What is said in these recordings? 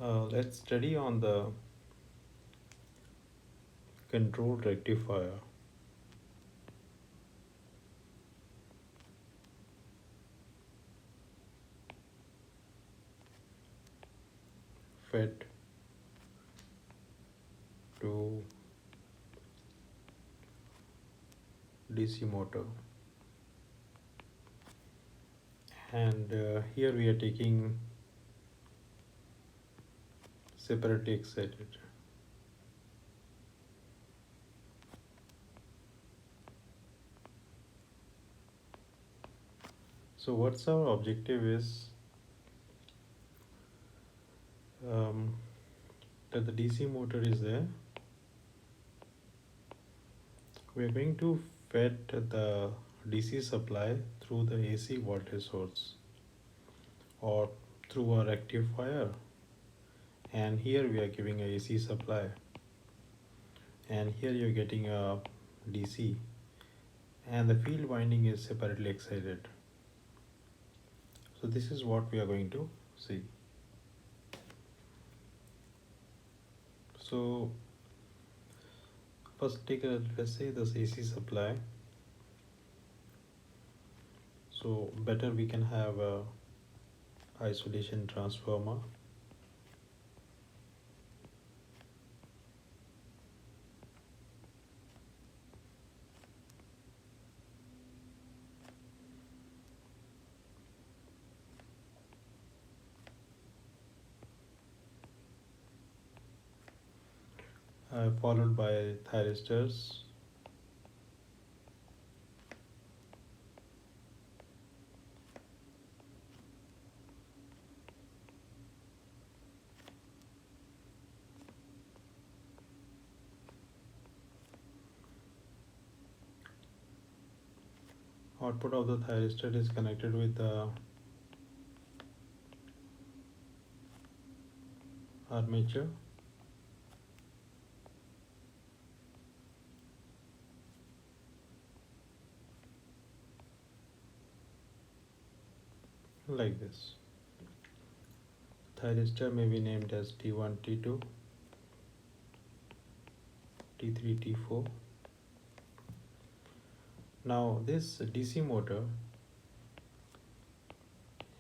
Let's study on the control rectifier. Fed to DC motor, and here we are taking separately excited. So what's our objective is that the DC motor is there. We are going to fed the DC supply through the AC voltage source or through a rectifier, and here we are giving a AC supply, and here you're getting a DC, and the field winding is separately excited. So this is what we are going to see. So first let's say this AC supply. So better we can have a isolation transformer. Followed by thyristors. Output of the thyristor is connected with the armature. Like this. Thyristor may be named as T1, T2, T3, T4. Now this DC motor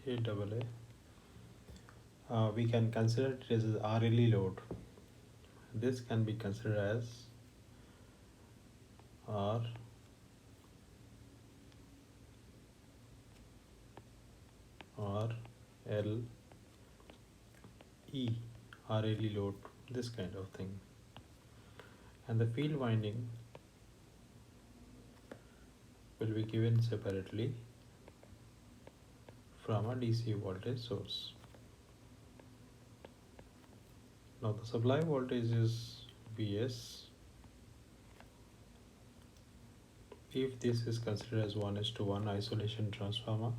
AAA, we can consider it as a RLE load. This can be considered as R L E, RLE load, this kind of thing. And the field winding will be given separately from a DC voltage source. Now the supply voltage is Vs. If this is considered as 1:1 isolation transformer,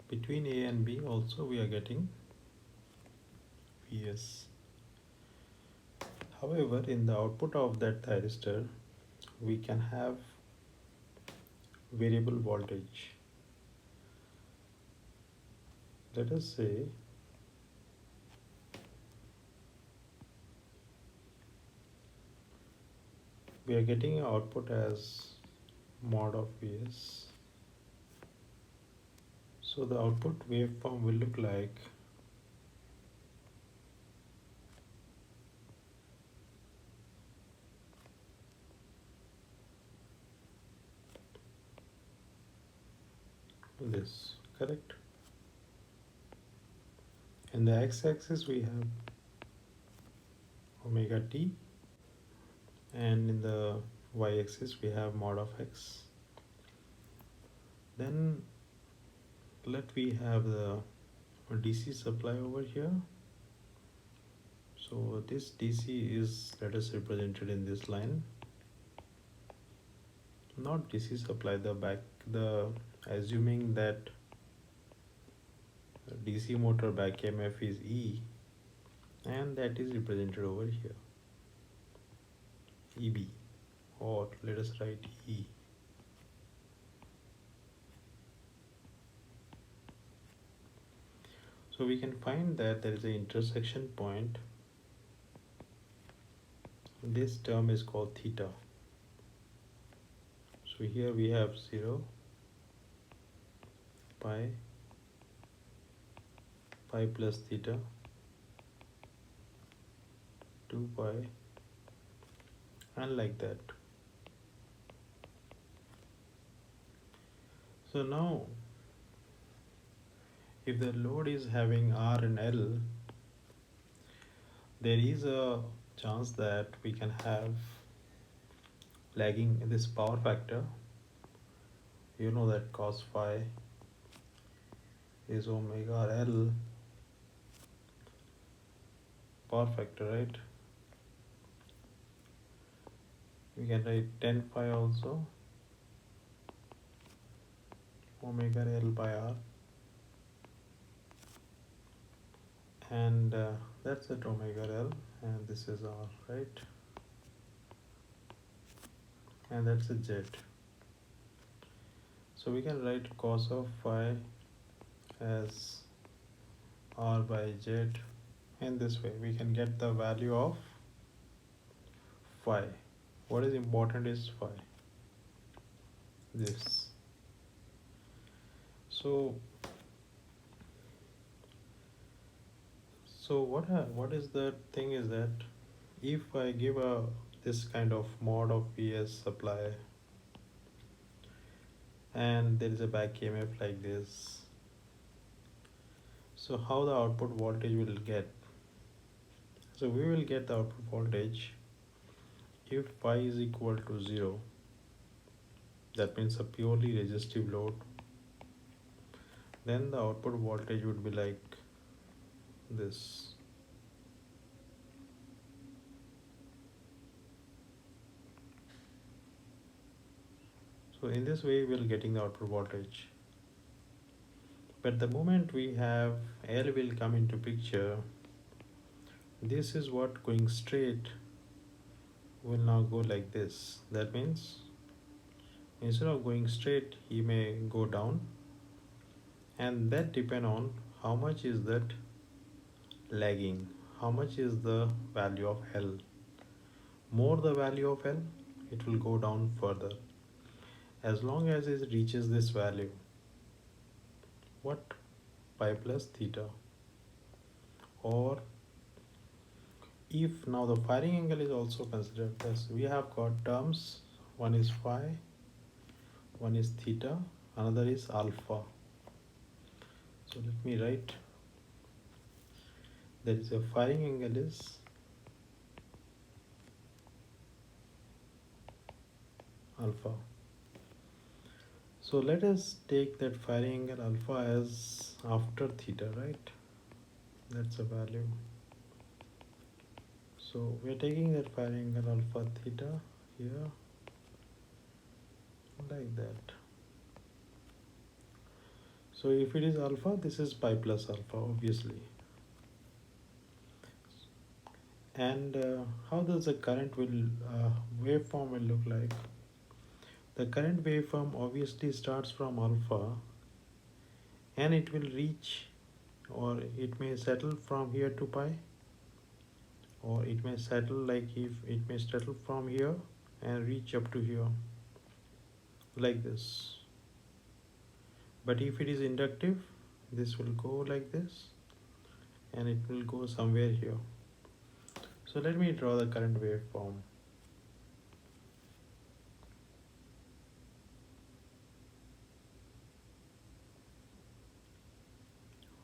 between A and B also we are getting Vs. However, in the output of that thyristor, we can have variable voltage. Let us say we are getting an output as mod of Vs. So the output waveform will look like this, correct? In the x-axis we have omega t, and in the y-axis we have mod of x. Then let we have the DC supply over here. So this DC is, let us represented in this line. Not DC supply, the assuming that DC motor back EMF is E, and that is represented over here, EB, or let us write E. So we can find that there is an intersection point. This term is called theta. So here we have 0, pi, pi plus theta, 2 pi, and like that. So now if the load is having R and L, there is a chance that we can have lagging in this power factor. You know that cos phi is omega L power factor, right? We can write 10 phi also, omega L by R, and that's at omega L, and this is R, right? And that's a Z. So we can write cos of phi as R by Z. In this way we can get the value of phi. What is important is phi, this. So what is the thing is that if I give a this kind of mod of Vs supply and there is a back EMF like this, so how the output voltage will get? So we will get the output voltage if phi is equal to 0. That means a purely resistive load. Then the output voltage would be like this. So in this way we are getting the output voltage. But the moment we have L will come into picture, this is what going straight will now go like this. That means instead of going straight, he may go down, and that depend on how much is that lagging, how much is the value of L. More the value of L, it will go down further. As long as it reaches this value, what, pi plus theta, or if now the firing angle is also considered as we have got terms, one is phi, one is theta, another is alpha. So let me write, there is a firing angle is alpha. So let us take that firing angle alpha as after theta, right? That's a value. So we are taking that firing angle alpha theta here like that. So if it is alpha, this is pi plus alpha, obviously. And how does the current waveform will look like? The current waveform obviously starts from alpha, and it will reach, or it may settle from here to pi, or it may settle like if it may settle from here and reach up to here like this. But if it is inductive, this will go like this and it will go somewhere here. So let me draw the current waveform.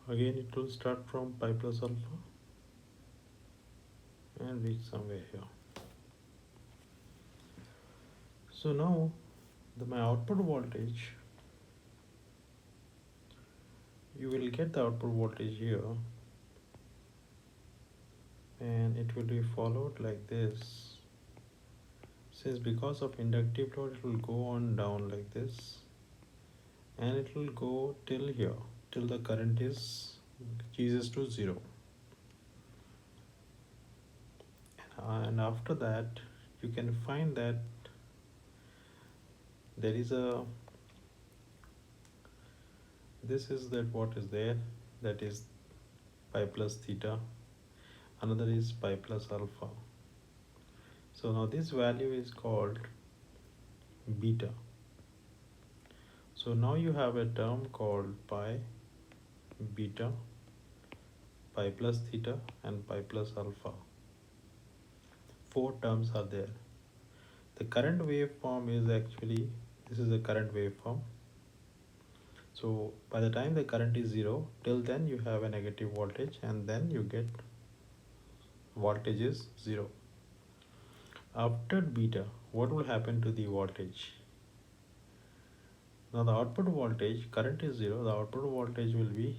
Again, it will start from pi plus alpha and reach somewhere here. So now my output voltage, you will get the output voltage here, and it will be followed like this. Since because of inductive load, it will go on down like this, and it will go till here, till the current is Jesus to 0. And after that, you can find that there is a, this is that what is there, that is pi plus theta, another is pi plus alpha. So now this value is called beta. So now you have a term called pi, beta, pi plus theta and pi plus alpha. Four terms are there. The current waveform is actually, this is the current waveform. So by the time the current is zero, till then you have a negative voltage and then you get voltage is zero. After beta, what will happen to the voltage? Now the output voltage, current is zero, the output voltage will be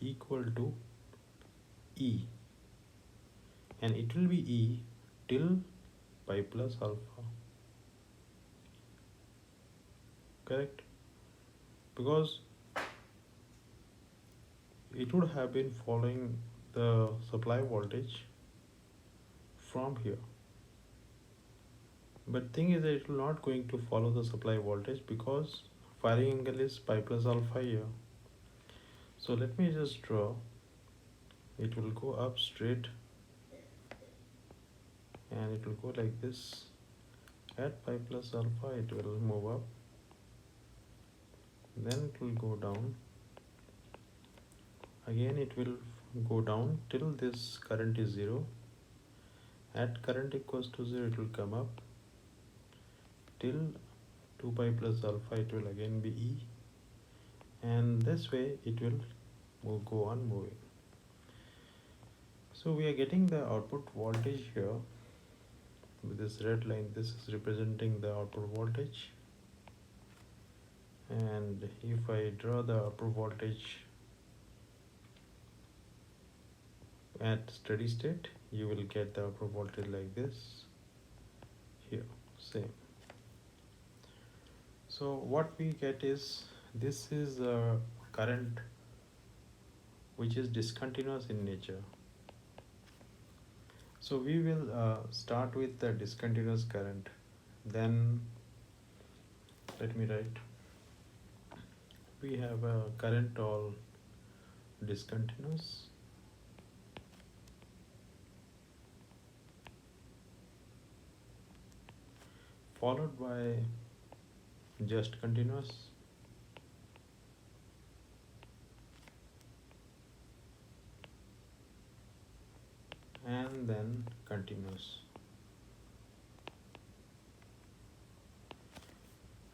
equal to E, and it will be E till pi plus alpha. Correct? Because it would have been following the supply voltage from here. But thing is that it will not going to follow the supply voltage because firing angle is pi plus alpha here. So let me just draw. It will go up straight and it will go like this. At pi plus alpha it will move up, then it will go down, again it will go down till this current is zero. At current equals to zero it will come up till 2 pi plus alpha, it will again be E, and this way it will go on moving. So we are getting the output voltage here with this red line. This is representing the output voltage, and if I draw the output voltage at steady state, you will get the output voltage like this here, same. So what we get is, this is a current which is discontinuous in nature. So we will start with the discontinuous current. Then let me write. We have a current all discontinuous, followed by just continuous, and then continuous.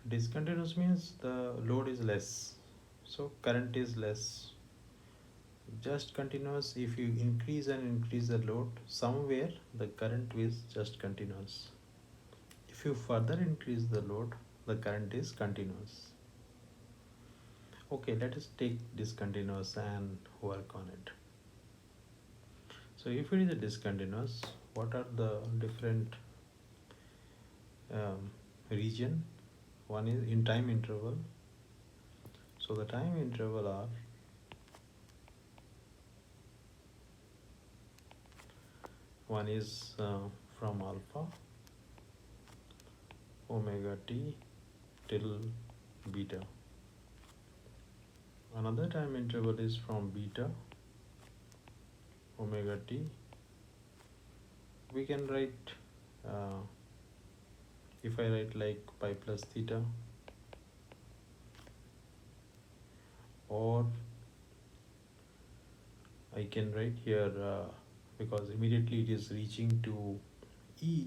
Discontinuous means the load is less, so current is less. Just continuous, if you increase and increase the load, somewhere the current is just continuous. If you further increase the load, the current is continuous. Okay, let us take discontinuous and work on it. So if it is a discontinuous, what are the different region? One is in time interval. So the time interval are one is from alpha omega t till beta. Another time interval is from beta omega t. We can write, if I write like pi plus theta, or I can write here, because immediately it is reaching to E,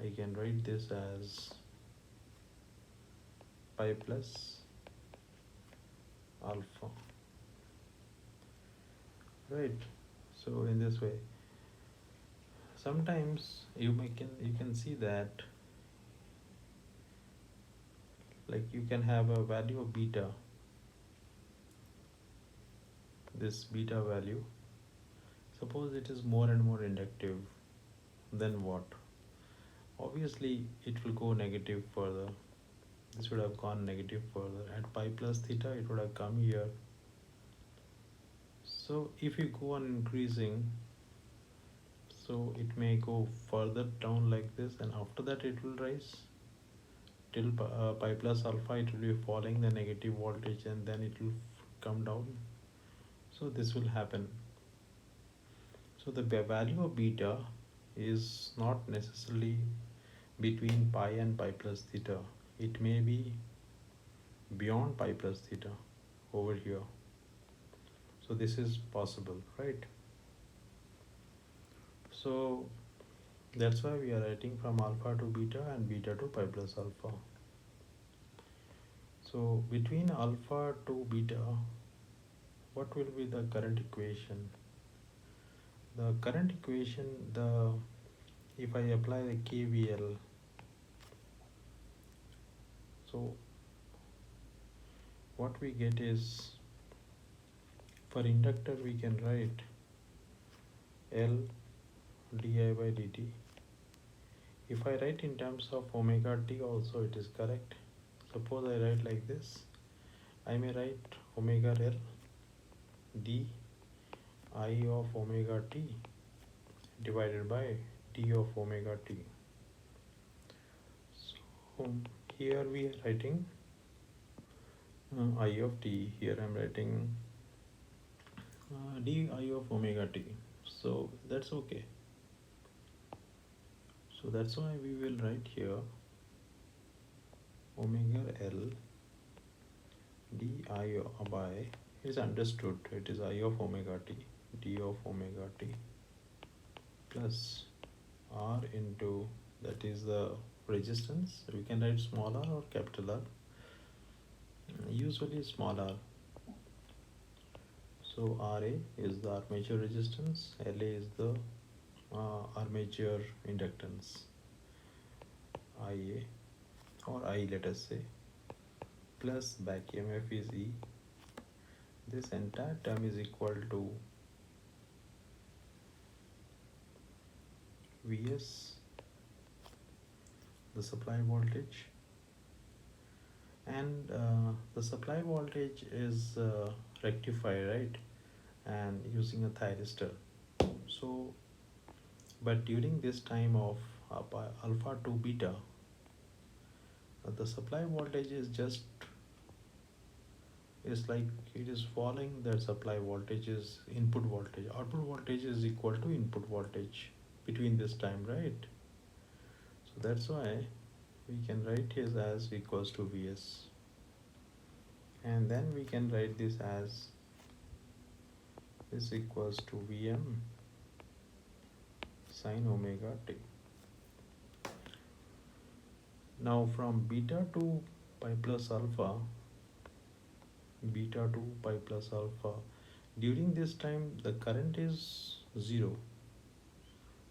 I can write this as pi plus alpha. Right. So in this way, sometimes you can see that, like you can have a value of beta, this beta value. Suppose it is more and more inductive, then what? Obviously it will go negative further. This would have gone negative further. At pi plus theta it would have come here. So if you go on increasing, so it may go further down like this, and after that it will rise till pi plus alpha. It will be falling the negative voltage, and then it will come down. So this will happen. So the value of beta is not necessarily between pi and pi plus theta. It may be beyond pi plus theta over here. So this is possible, right? So that's why we are writing from alpha to beta and beta to pi plus alpha. So between alpha to beta, what will be the current equation? The current equation, if I apply the KVL, so what we get is, for inductor we can write L di by dt. If I write in terms of omega t also, it is correct. Suppose I write like this, I may write omega L d I of omega t divided by t of omega t. So here we are writing I of t. Here I am writing di of omega t. So that's okay. So that's why we will write here omega L di by is understood. It is I of omega t, d of omega t plus r into, that is the resistance. We can write small r or capital R. Usually small r. So Ra is the armature resistance, La is the armature inductance, Ia or I, let us say, plus back EMF is E. This entire term is equal to Vs, the supply voltage, and the supply voltage is rectifier, right? And using a thyristor. So, but during this time of alpha to beta, the supply voltage is just, is like it is following that supply voltage is input voltage. Output voltage is equal to input voltage between this time, right? So that's why we can write this as equals to Vs, and then we can write this as this equals to Vm sine omega t. Now from beta to pi plus alpha, beta to pi plus alpha, during this time the current is 0.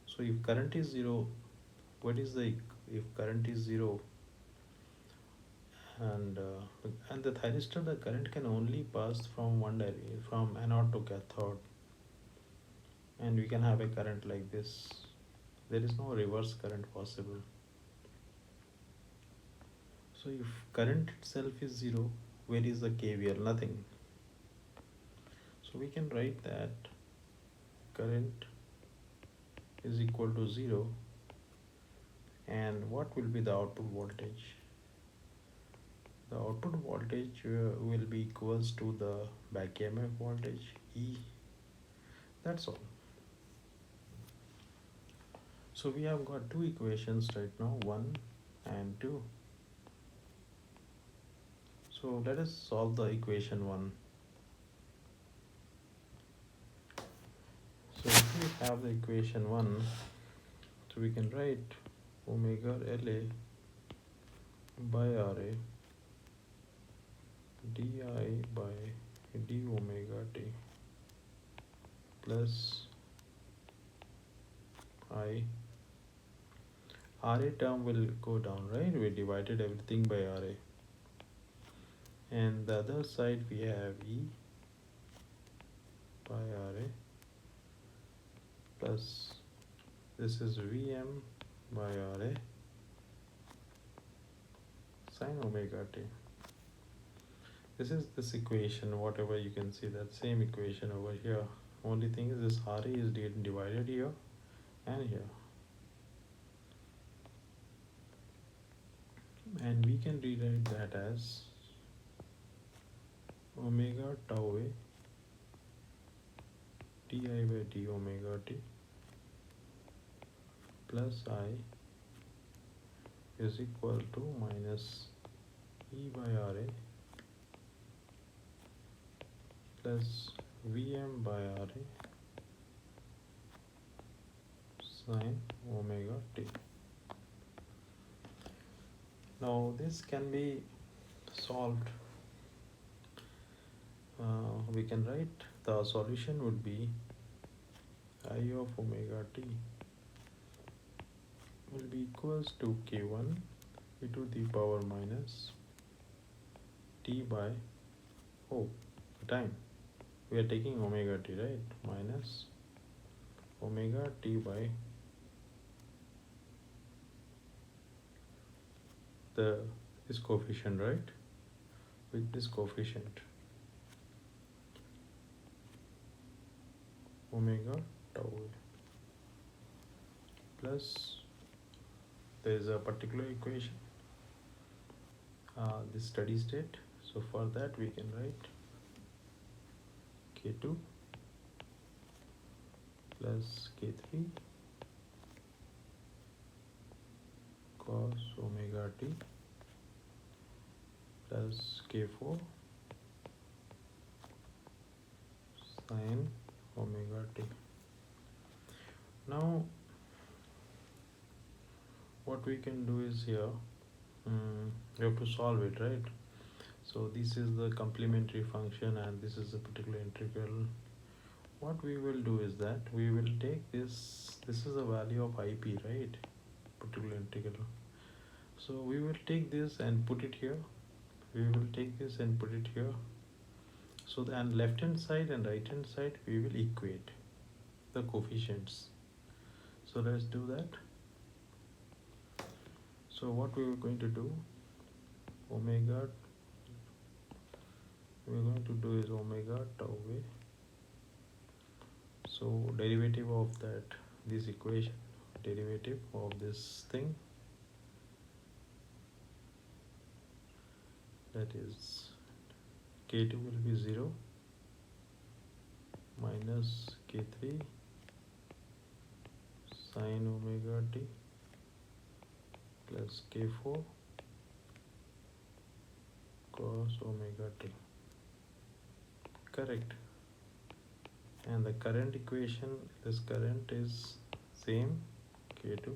So if current is 0, what is the, if current is 0 and the thyristor, the current can only pass from one direction, from anode to cathode, and we can have a current like this. There is no reverse current possible. So if current itself is 0, where is the KVL? Nothing. So we can write that current is equal to 0, and what will be the output voltage? The output voltage will be equals to the back EMF voltage, E. That's all. So we have got two equations right now, 1 and 2. So let us solve the equation 1. So if we have the equation 1, so we can write omega La by Ra di by d omega t plus I. Ra term will go down, right? We divided everything by Ra. And the other side we have E by Ra plus this is Vm by Ra sine omega t. This is this equation, whatever you can see, that same equation over here. Only thing is this Ra is divided here and here. And we can rewrite that as omega tau A di by d omega t plus I is equal to minus E by Ra plus Vm by Ra sine omega t. Now this can be solved. We can write the solution would be I of omega t will be equals to k1 e to the power minus t by time. We are taking omega t, right? Minus omega t by this coefficient, right? With this coefficient omega tau plus there is a particular equation, this steady state. So for that we can write k2 plus k3 cos omega t plus k4 sin omega t. Now what we can do is here, we have to solve it, right? So this is the complementary function and this is a particular integral. What we will do is that we will take this is the value of ip, right? Particular integral. So we will take this and put it here. We will take this and put it here. So and left hand side and right hand side we will equate the coefficients. So let's do that. So what we are going to do, omega, we are going to do is omega tau a. So derivative of this equation, derivative of this thing, that is k2 will be 0 minus k3 sin omega t plus k4 cos omega t. Correct. And the current equation, this current is same, k2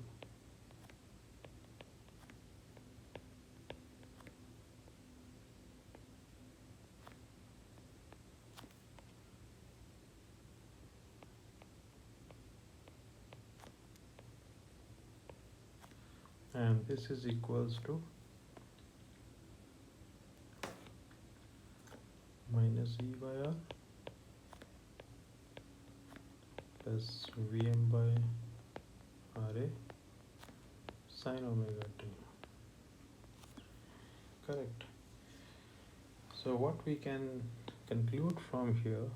and this is equals to minus E by R plus Vm by Ra sin omega t. Correct. So what we can conclude from here,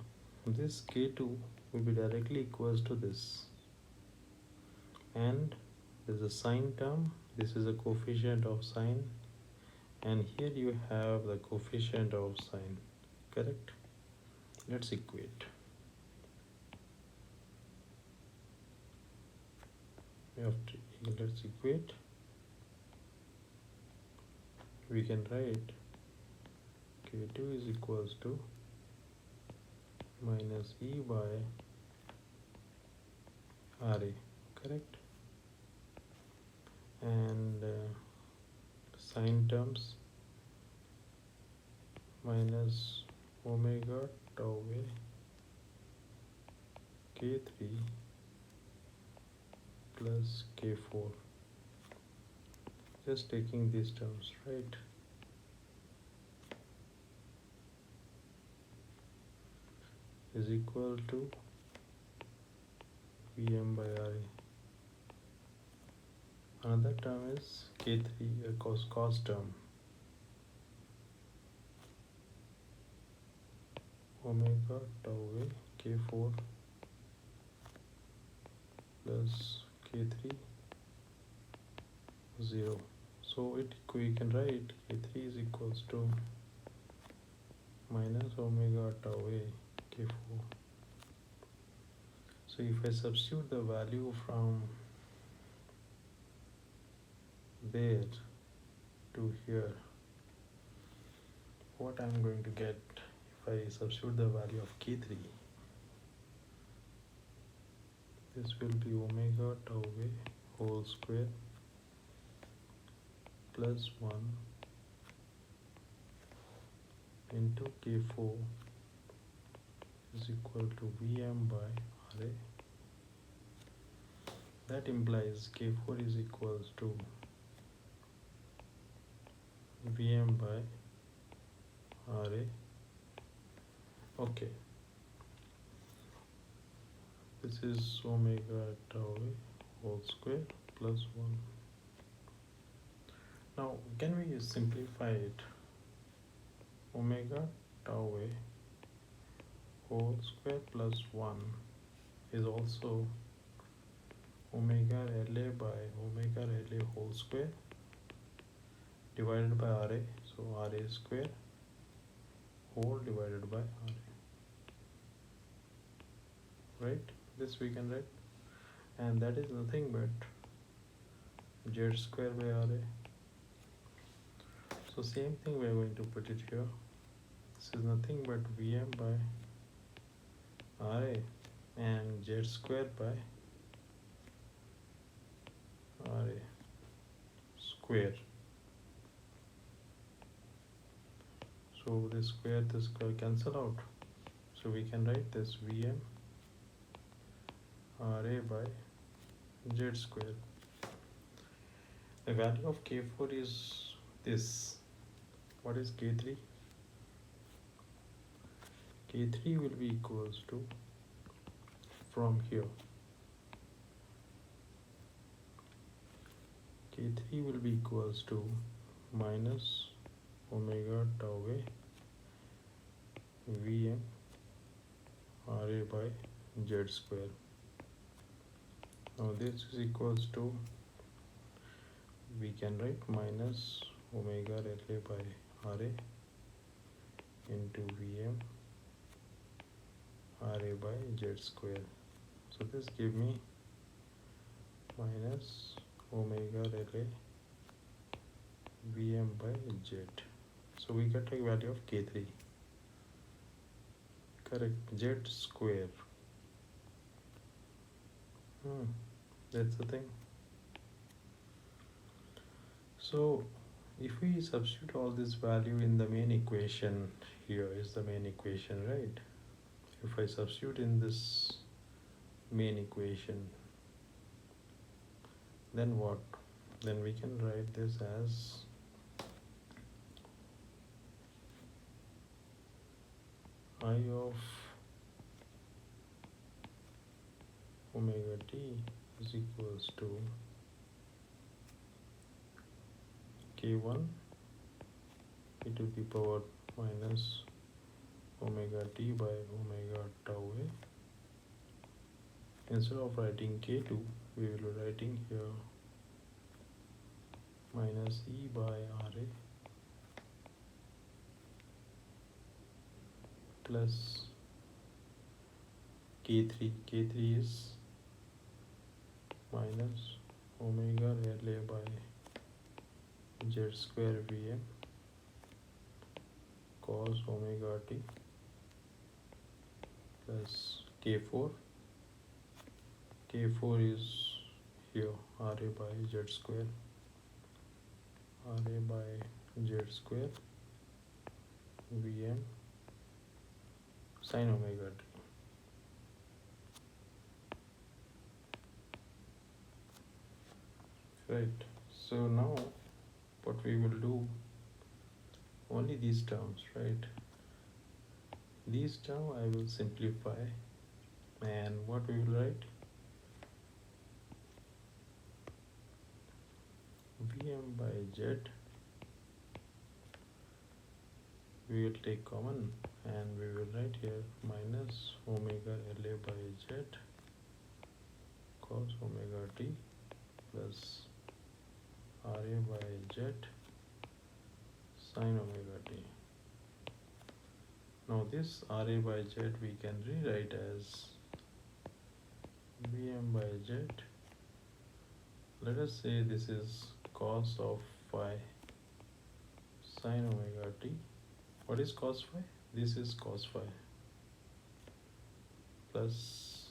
this k2 will be directly equals to this, and there is a sine term, this is a coefficient of sine, and here you have the coefficient of sine. Correct. Let's equate. Let's equate. We can write k2 is equals to minus E by Ra. Correct. And sine terms minus omega tau a k3 plus k4, just taking these terms, right? Is equal to Vm by Ra. Another term is k3, a cos term, omega tau a k4 plus k3 0. So we can write k3 is equals to minus omega tau a k4 So if I substitute the value from there to here, what I'm going to get if I substitute the value of K3, this will be omega tau a whole square plus 1 into K4 is equal to Vm by Ra. That implies K4 is equals to Vm by Ra. Okay, this is omega tau a whole square plus 1. Now can we simplify it? Omega tau a whole square plus 1 is also omega La by omega La whole square divided by Ra, so Ra square whole divided by Ra, right? This we can write, and that is nothing but Z square by Ra. So same thing we are going to put it here. This is nothing but Vm by Ra and Z square by Ra square. So this square cancel out. So we can write this Vm Ra by Z square. The value of K4 is this. What is K3? K3 will be equals to, from here, K3 will be equals to minus omega tau a Vm Ra by Z square. Now this is equals to, we can write minus omega La by Ra into Vm Ra by Z square. So this give me minus omega La Vm by Z. So we get a value of K3. Correct, Z square. That's the thing. So if we substitute all this value in the main equation, here is the main equation, right? If I substitute in this main equation, then what? Then we can write this as I of omega t is equals to K1 e to the power minus omega t by omega tau a. Instead of writing K2, we will be writing here minus E by Ra plus K3. K3 is minus omega La by Z square Vm cos omega t plus K4. K4 is here Ra by Z square. Ra by Z square Vm sin omega t. Right. So now what we will do, only these terms, right? These terms I will simplify, and what we will write? Vm by Z, we will take common and we will write here minus omega La by Z cos omega t plus Ra by Z sin omega t. Now this Ra by Z we can rewrite as Vm by z. Let us say this is cos of phi sine omega t. What is cos phi? This is cos phi plus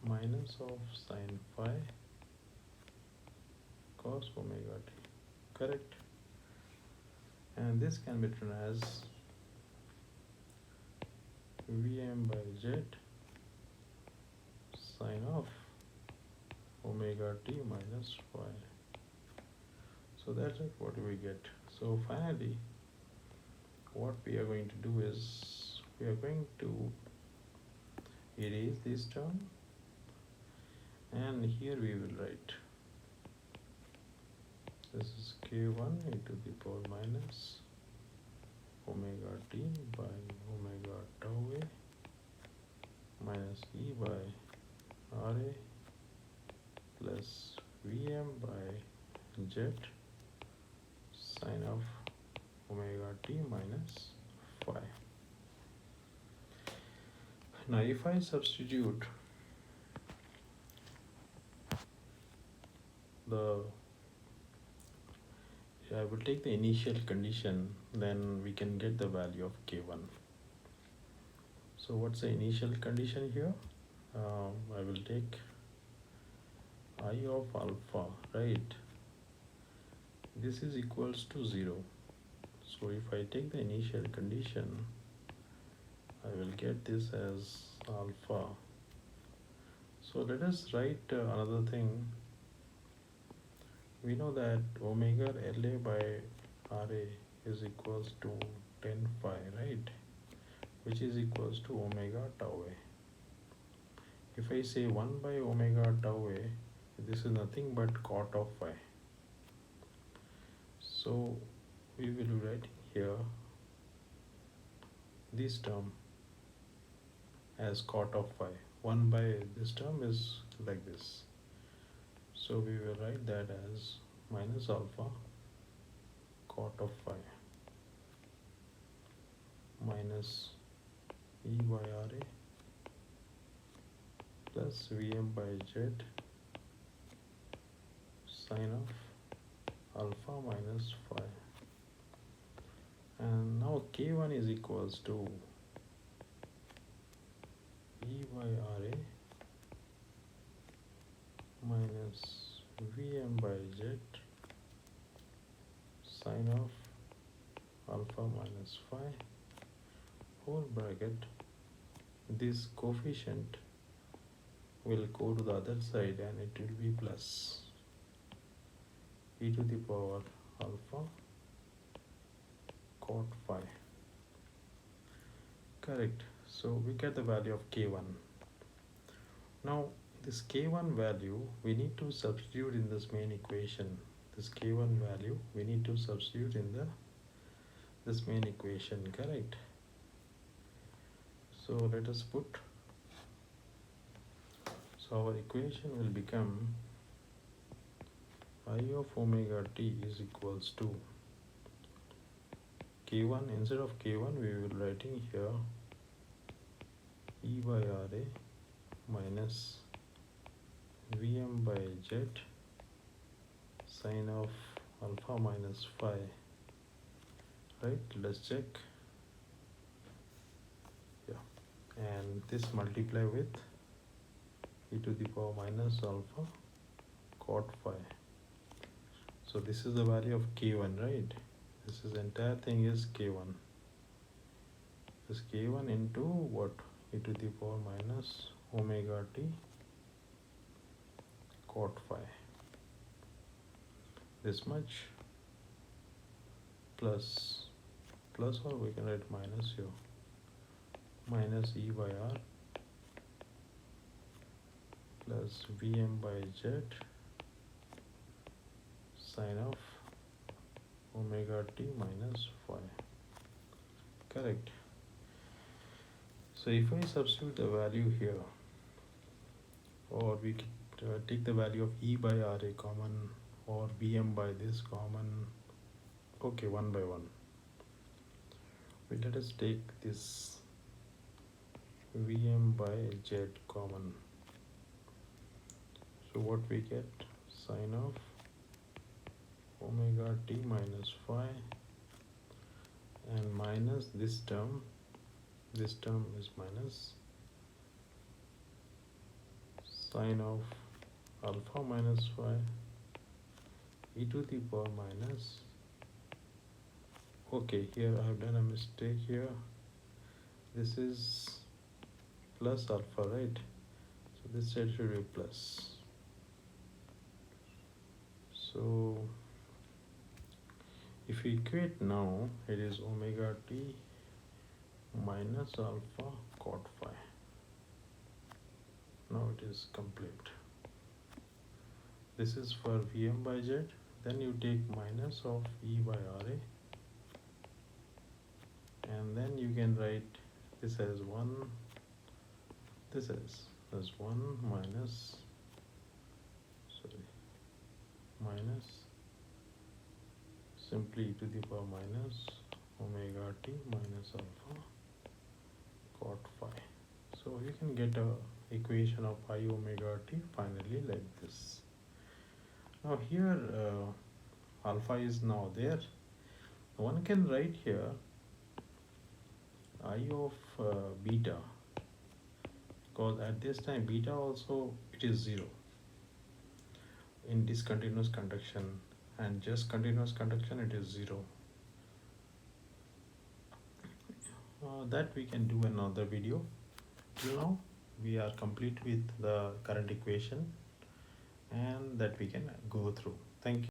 minus of sine phi cos omega t. Correct? And this can be written as Vm by z sine of omega t minus phi. So that's it, what we get. So finally, what we are going to do is we are going to erase this term, and here we will write this is k1 e to the power minus omega t by omega tau a minus e by ra plus Vm by z sine of omega t minus phi. Now if I substitute I will take the initial condition, then we can get the value of k1. So what's the initial condition here? I will take I of alpha, right? This is equals to 0. So if I take the initial condition, I will get this as alpha. So let us write another thing. We know that omega LA by RA is equals to 10 phi, right? Which is equals to omega tau A. If I say 1 by omega tau A, this is nothing but cot of phi. So we will be writing here this term as cot of phi. 1 by this term is like this. So we will write that as minus alpha cot of phi minus E by RA plus Vm by z sine of alpha minus phi. And now k1 is equals to E by RA minus Vm by z sine of alpha minus phi whole bracket. This coefficient will go to the other side and it will be plus e to the power alpha cot phi. Correct. So we get the value of k1. Now this k1 value we need to substitute in this main equation. This k1 value we need to substitute in this main equation, correct? So let us put, so our equation will become I of omega t is equals to k1, instead of k1 we will writing here E by RA minus Vm by z sine of alpha minus phi, right? Let's check. Yeah, and this multiply with e to the power minus alpha cot phi. So this is the value of k1, right? This is entire thing is k1. This k1 into what? E to the power minus omega t cot phi. This much plus or we can write minus here, minus E by R plus Vm by z sine of omega t minus phi. Correct. So if I substitute the value here, or we can take the value of E by RA common or Vm by this common, okay, one by one. Let us take this Vm by z common. So what we get? Sine of omega t minus phi and minus this term is minus sine of alpha minus phi e to the power minus, okay, here I have done a mistake here, this is plus alpha, right? So this side should be plus. So if we equate now, it is omega t minus alpha cot phi. Now it is complete. This is for Vm by z. Then you take minus of E by Ra, and then you can write this as 1, this as 1 minus, minus simply e to the power minus omega t minus alpha cot phi. So you can get a equation of I omega t finally like this. Now here alpha is now there. One can write here I of beta, because at this time beta also it is 0 in discontinuous conduction, and just continuous conduction it is 0. That we can do another video. Till now we are complete with the current equation and that we can go through. Thank you.